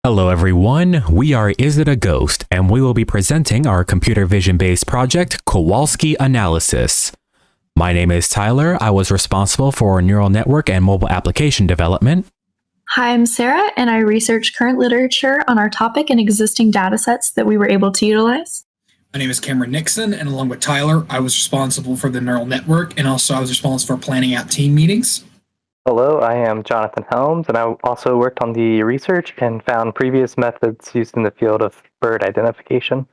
Hello everyone, we are Is It a Ghost, and we will be presenting our computer vision-based project, Kowalski Analysis. My name is Tyler. I was responsible for neural network and mobile application development. Hi, I'm Sarah, and I researched current literature on our topic and existing datasets that we were able to utilize. My name is Nixon, and along with Tyler, I was responsible for the neural network, and also I was responsible for planning out team meetings. Hello, I am Jonathan Helms, and I also worked on the research and found previous methods used in the field of bird identification.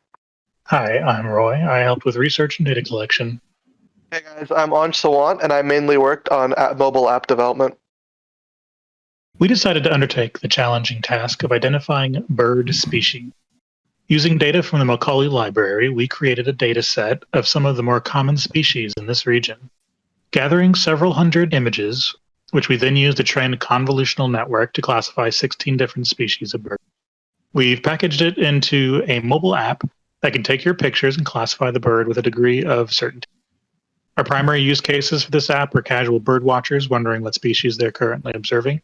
Hi, I'm Roy. I helped with research and data collection. Hey guys, I'm Ansh Sawant, and I mainly worked on mobile app development. We decided to undertake the challenging task of identifying bird species. Using data from the Macaulay Library, we created a data set of some of the more common species in this region. Gathering several hundred images, which we then used to train a convolutional network to classify 16 different species of birds. We've packaged it into a mobile app that can take your pictures and classify the bird with a degree of certainty. Our primary use cases for this app are casual bird watchers wondering what species they're currently observing,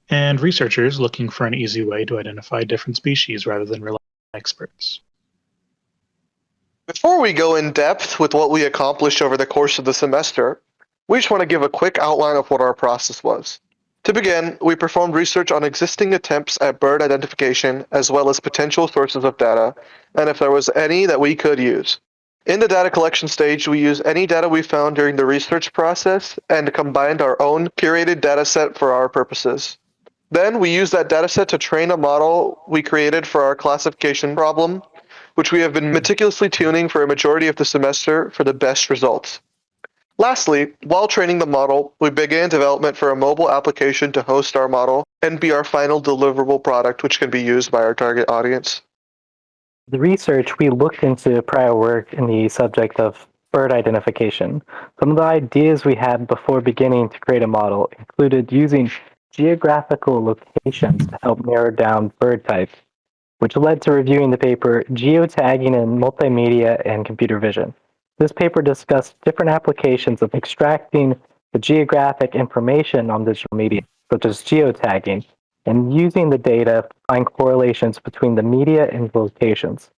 and researchers looking for an easy way to identify different species rather than rely on experts. Before we go in depth with what we accomplished over the course of the semester, we just want to give a quick outline of what our process was. To begin, we performed research on existing attempts at bird identification as well as potential sources of data, and if there was any that we could use. In the data collection stage, we used any data we found during the research process and combined our own curated data set for our purposes. Then we used that data set to train a model we created for our classification problem, which we have been meticulously tuning for a majority of the semester for the best results. Lastly, while training the model, we began development for a mobile application to host our model and be our final deliverable product, which can be used by our target audience. The research, we looked into prior work in the subject of bird identification. Some of the ideas we had before beginning to create a model included using geographical locations to help narrow down bird types, which led to reviewing the paper Geotagging in Multimedia and Computer Vision. This paper discussed different applications of extracting the geographic information on digital media, such as geotagging, and using the data to find correlations between the media and locations.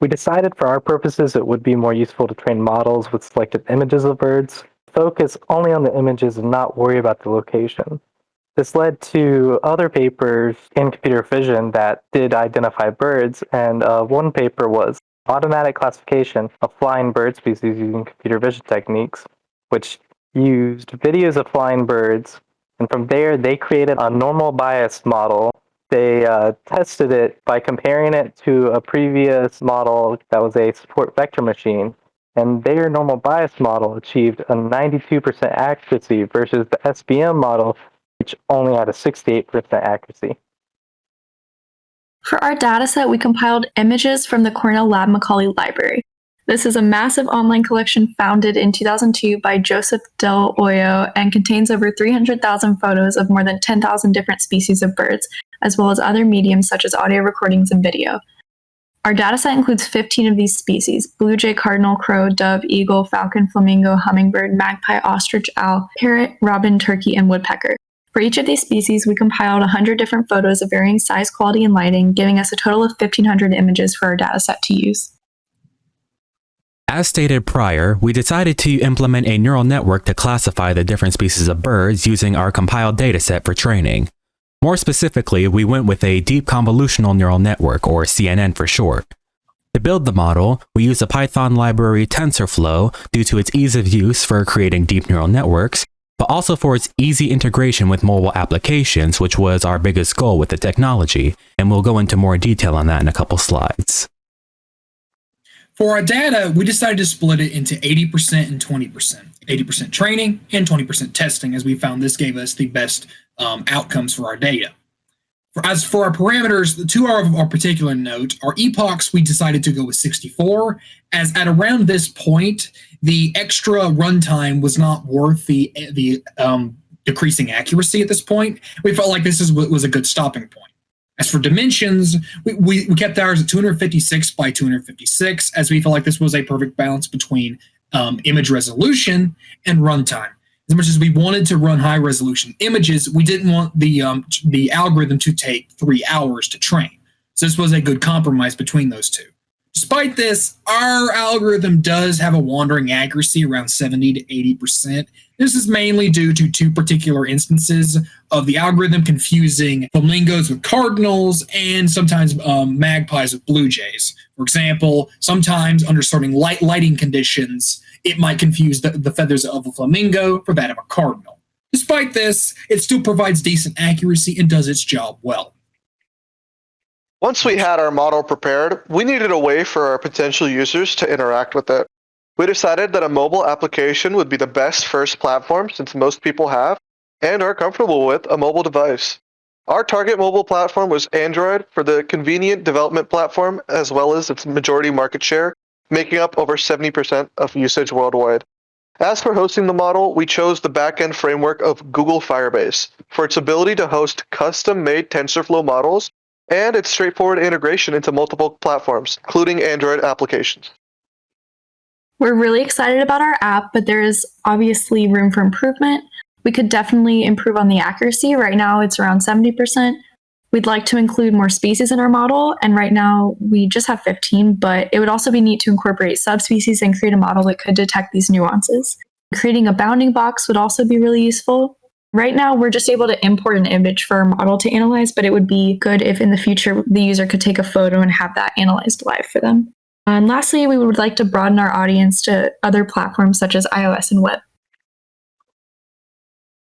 We decided for our purposes it would be more useful to train models with selected images of birds, focus only on the images and not worry about the location. This led to other papers in computer vision that did identify birds, and one paper was automatic classification of flying bird species using computer vision techniques, which used videos of flying birds, and from there they created a normal bias model. They tested it by comparing it to a previous model that was a support vector machine, and their normal bias model achieved a 92% accuracy versus the SVM model, which only had a 68% accuracy. For our dataset, we compiled images from the Cornell Lab Macaulay Library. This is a massive online collection founded in 2002 by Joseph Del Hoyo and contains over 300,000 photos of more than 10,000 different species of birds, as well as other mediums such as audio recordings and video. Our dataset includes 15 of these species: blue jay, cardinal, crow, dove, eagle, falcon, flamingo, hummingbird, magpie, ostrich, owl, parrot, robin, turkey, and woodpecker. For each of these species, we compiled 100 different photos of varying size, quality, and lighting, giving us a total of 1,500 images for our dataset to use. As stated prior, we decided to implement a neural network to classify the different species of birds using our compiled dataset for training. More specifically, we went with a deep convolutional neural network, or CNN for short. To build the model, we used the Python library TensorFlow due to its ease of use for creating deep neural networks, but also for its easy integration with mobile applications, which was our biggest goal with the technology, and we'll go into more detail on that in a couple slides. For our data, we decided to split it into 80% and 20%. 80% training and 20% testing, as we found this gave us the best outcomes for our data. As for our parameters, to our particular note, our epochs, we decided to go with 64, as at around this point, the extra runtime was not worth the decreasing accuracy at this point. We felt like this was a good stopping point. As for dimensions, we kept ours at 256 by 256, as we felt like this was a perfect balance between image resolution and runtime. As much as we wanted to run high resolution images, we didn't want the algorithm to take 3 hours to train. So this was a good compromise between those two. Despite this, our algorithm does have a wandering accuracy around 70 to 80%. This is mainly due to two particular instances of the algorithm confusing flamingos with cardinals and sometimes magpies with blue jays. For example, sometimes under certain lighting conditions, it might confuse the feathers of a flamingo for that of a cardinal. Despite this, it still provides decent accuracy and does its job well. Once we had our model prepared, we needed a way for our potential users to interact with it. We decided that a mobile application would be the best first platform since most people have and are comfortable with a mobile device. Our target mobile platform was Android for the convenient development platform as well as its majority market share, making up over 70% of usage worldwide. As for hosting the model, we chose the backend framework of Google Firebase for its ability to host custom-made TensorFlow models and its straightforward integration into multiple platforms, including Android applications. We're really excited about our app, but there is obviously room for improvement. We could definitely improve on the accuracy. Right now, it's around 70%. We'd like to include more species in our model, and right now we just have 15, but it would also be neat to incorporate subspecies and create a model that could detect these nuances. Creating a bounding box would also be really useful. Right now, we're just able to import an image for our model to analyze, but it would be good if in the future the user could take a photo and have that analyzed live for them. And lastly, we would like to broaden our audience to other platforms such as iOS and web.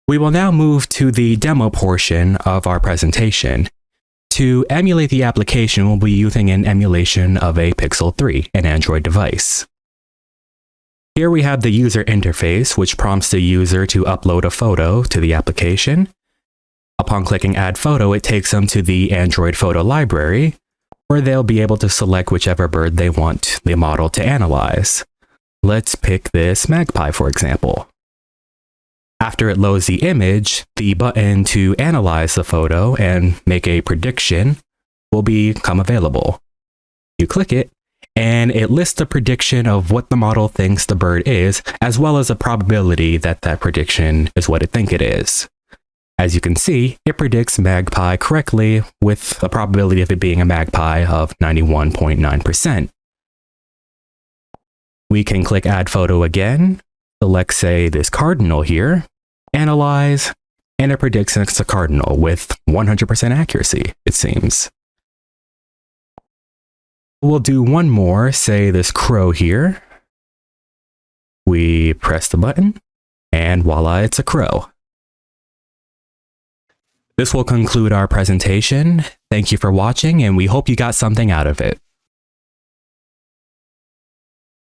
We will now move to the demo portion of our presentation. To emulate the application, we'll be using an emulation of a Pixel 3, an Android device. Here we have the user interface, which prompts the user to upload a photo to the application. Upon clicking Add Photo, it takes them to the Android photo library, where they'll be able to select whichever bird they want the model to analyze. Let's pick this magpie, for example. After it loads the image, the button to analyze the photo and make a prediction will become available. You click it, and it lists the prediction of what the model thinks the bird is, as well as a probability that that prediction is what it thinks it is. As you can see, it predicts magpie correctly with a probability of it being a magpie of 91.9%. We can click Add Photo again, select, say, this cardinal here, analyze, and it predicts it's a cardinal with 100% accuracy, it seems. We'll do one more, say this crow here. We press the button, and voila, it's a crow. This will conclude our presentation. Thank you for watching, and we hope you got something out of it.